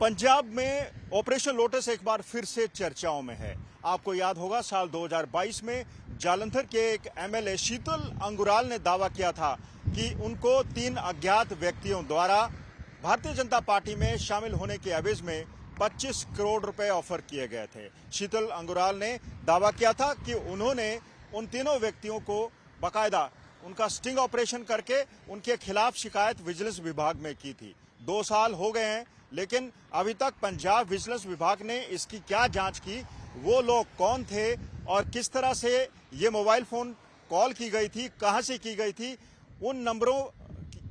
पंजाब में operation lotus एक बार फिर से चर्चाओं में है। आपको याद होगा साल 2022 में जालंधर के एक एमएलए शीतल अंगुराल ने दावा किया था कि उनको 3 अज्ञात व्यक्तियों द्वारा भारतीय जनता पार्टी में शामिल होने के एवज में 25 करोड़ रुपए ऑफर किए गए थे। शीतल अंगुराल ने दावा किया था कि उन्होंने उन तीनों व्यक्तियों को बाकायदा उनका स्टिंग ऑपरेशन करके उनके खिलाफ शिकायत विजिलेंस विभाग में की थी। 2 साल हो गए हैं, लेकिन अभी तक पंजाब विजिलेंस विभाग ने इसकी क्या जांच की, वो लोग कौन थे और किस तरह से ये मोबाइल फोन कॉल की गई थी, कहां से की गई थी, उन नंबरों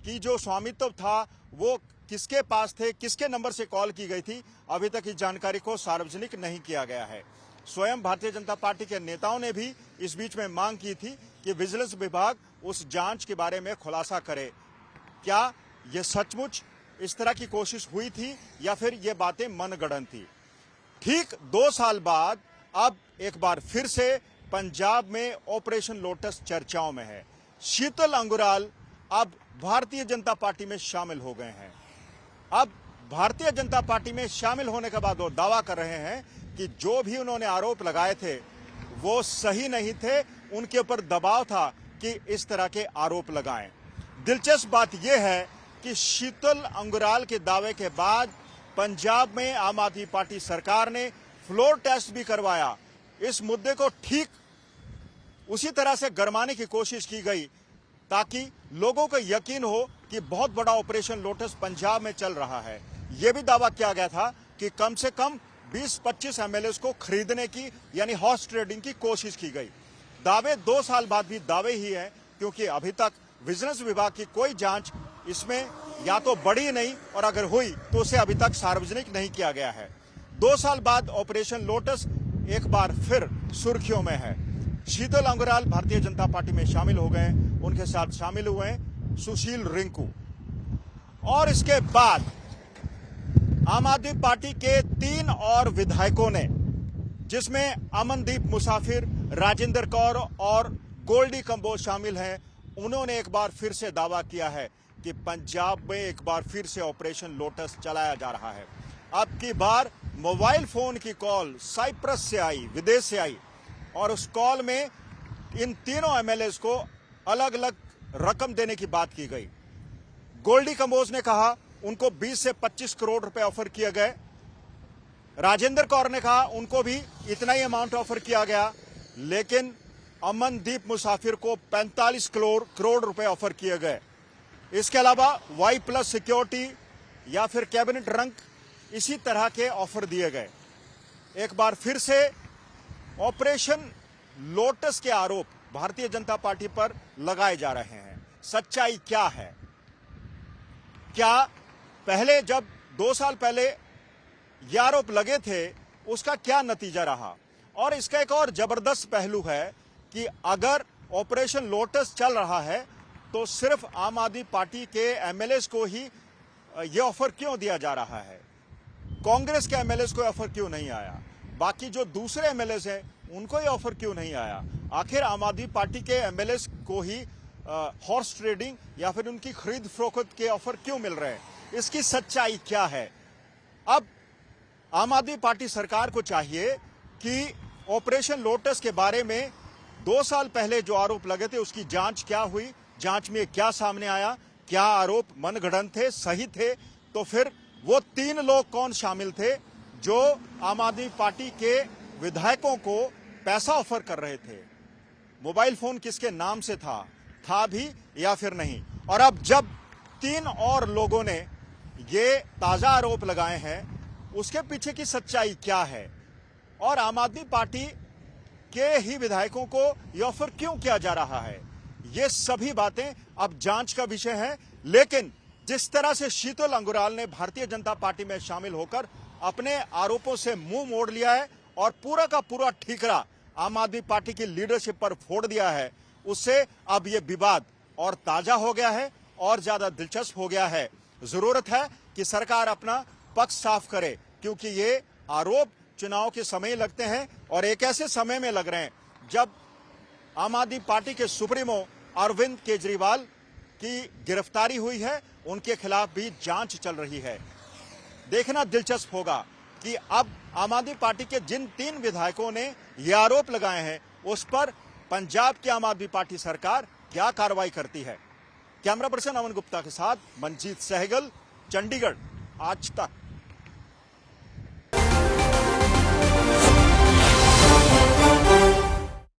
की जो स्वामित्व था वो किसके पास थे, किसके नंबर से कॉल की गई थी, अभी तक इस जानकारी को सार्वजनिक नहीं किया गया है। स्वयं भारतीय जनता पार्टी के नेताओं ने भी इस बीच में मांग की थी कि विजिलेंस विभाग उस जांच के बारे में खुलासा करे। क्या ये सचमुच इस तरह की कोशिश हुई थी या फिर ये बातें मनगढ़ंत थी? ठीक 2 साल बाद अब एक बार फिर से पंजाब में ऑपरेशन लोटस चर्चाओं में है। शीतल अंगुराल अब भारतीय जनता पार्टी में शामिल हो गए हैं। अब भारतीय जनता पार्टी में शामिल होने के बाद वो दावा कर रहे हैं कि जो भी उन्होंने आरोप लगाए थे वो सही नहीं थे, उनके ऊपर दबाव था कि इस तरह के आरोप लगाएं। दिलचस्प बात यह है कि शीतल अंगुराल के दावे के बाद पंजाब में आम आदमी पार्टी सरकार ने फ्लोर टेस्ट भी करवाया। इस मुद्दे को ठीक उसी तरह से गरमाने की कोशिश की गई ताकि लोगों को यकीन हो कि बहुत बड़ा ऑपरेशन लोटस पंजाब में चल रहा है। यह भी दावा किया गया था कि कम से कम 20-25 एमएलएस को खरीदने की यानी हॉर्स ट्रेडिंग की कोशिश की गई। दावे 2 साल बाद भी दावे ही हैं, क्योंकि अभी तक विजिलेंस विभाग की कोई जांच इसमें या तो बढ़ी नहीं और अगर हुई तो उसे अभी तक सार्वजनिक नहीं किया गया है। 2 साल बाद ऑपरेशन लोटस एक बार फिर सुर्खियों में है। शीतल अंगुराल भारतीय जनता पार्टी में शामिल हो गए, उनके साथ शामिल हुए हैं सुशील रिंकू, और इसके बाद आम आदमी पार्टी के 3 और विधायकों ने, जिसमें अमनदीप मुसाफिर, राजेंद्र कौर और गोल्डी कंबोज शामिल हैं, उन्होंने एक बार फिर से दावा किया है कि पंजाब में एक बार फिर से ऑपरेशन लोटस चलाया जा रहा है। अब की बार मोबाइल फोन की कॉल साइप्रस से आई, विदेश से आई, और उस कॉल में इन तीनों एमएलएस को अलग अलग रकम देने की बात की गई। गोल्डी कंबोज ने कहा उनको 20 से 25 करोड़ रुपए ऑफर किए गए। राजेंद्र कौर ने कहा उनको भी इतना ही अमाउंट ऑफर किया गया, लेकिन अमनदीप मुसाफिर को 45 करोड़ रुपए ऑफर किए गए। इसके अलावा Y+ सिक्योरिटी या फिर कैबिनेट रैंक, इसी तरह के ऑफर दिए गए। एक बार फिर से ऑपरेशन लोटस के आरोप भारतीय जनता पार्टी पर लगाए जा रहे हैं। सच्चाई क्या है? क्या पहले जब 2 साल पहले ये आरोप लगे थे उसका क्या नतीजा रहा? और इसका एक और जबरदस्त पहलू है कि अगर ऑपरेशन लोटस चल रहा है तो सिर्फ आम आदमी पार्टी के एमएलएस को ही ये ऑफर क्यों दिया जा रहा है? कांग्रेस के एमएलएस को ऑफर क्यों नहीं आया? बाकी जो दूसरे एमएलएस हैं उनको ये ऑफर क्यों नहीं आया? आखिर आम आदमी पार्टी के एमएलएस को ही हॉर्स ट्रेडिंग या फिर उनकी खरीद फरोख्त के ऑफर क्यों मिल रहे हैं? इसकी सच्चाई क्या है? अब आम आदमी पार्टी सरकार को चाहिए कि ऑपरेशन लोटस के बारे में 2 साल पहले जो आरोप लगे थे उसकी जांच क्या हुई, जांच में क्या सामने आया, क्या आरोप मनगढ़ंत थे, सही थे, तो फिर वो 3 लोग कौन शामिल थे जो आम आदमी पार्टी के विधायकों को पैसा ऑफर कर रहे थे? मोबाइल फोन किसके नाम से था भी या फिर नहीं? और अब जब 3 और लोगों ने ये ताजा आरोप लगाए हैं, उसके पीछे की सच्चाई क्या है और आम आदमी पार्टी के ही विधायकों को ये ऑफर क्यों किया जा रहा है? ये सभी बातें अब जांच का विषय है। लेकिन जिस तरह से शीतल अंगुराल ने भारतीय जनता पार्टी में शामिल होकर अपने आरोपों से मुंह मोड़ लिया है और पूरा का पूरा ठीकरा आम आदमी पार्टी की लीडरशिप पर फोड़ दिया है, उससे अब यह विवाद और ताजा हो गया है और ज्यादा दिलचस्प हो गया है। जरूरत है कि सरकार अपना पक्ष साफ करे, क्योंकि ये आरोप चुनाव के समय लगते हैं और एक ऐसे समय में लग रहे हैं जब आम आदमी पार्टी के सुप्रीमो अरविंद केजरीवाल की गिरफ्तारी हुई है, उनके खिलाफ भी जांच चल रही है। देखना दिलचस्प होगा कि अब आम आदमी पार्टी के जिन 3 विधायकों ने ये आरोप लगाए हैं उस पर पंजाब की आम आदमी पार्टी सरकार क्या कार्रवाई करती है। कैमरा पर्सन अमन गुप्ता के साथ मंजीत सहगल, चंडीगढ़, आज तक।